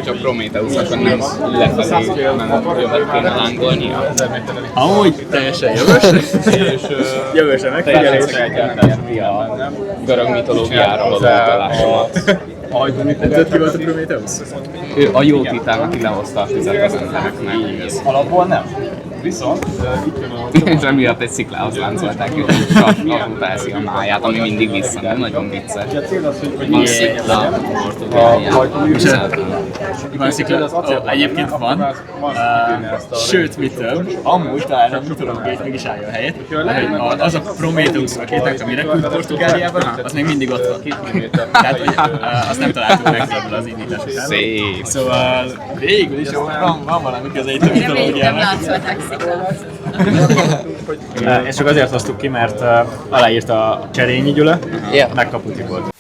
csak Prometheus, akkor nem lefelé jövet kéne lángolnia. Amúgy teljesen jogos. Jogos a megfigyelés. A görög mitológiára való utalásomat. Tudod, ki volt a Prometheus? Ő a jó titán, aki lehozta a tüzet az embereknek. Alapból nem. Viszont És emiatt egy sziklához láncolták őt, és a utászi a máját, ami mindig vissza, nagyon vicces. Van szikla, Portugáliában. Van szikla, egyébként van. Sőt, mit több, amúgy talán a mitológiait meg is állja a helyét. Az a Prometheus rakéták, ami repült Portugáliában, az még mindig ott van. Tehát, hogy azt nem találtuk meg ebből az indítás után. Szép. Szóval végül is van valami köze itt a mitológiának. Ezt csak azért hoztuk ki, mert aláírta Cserényi Gyula, meg Kaputi volt.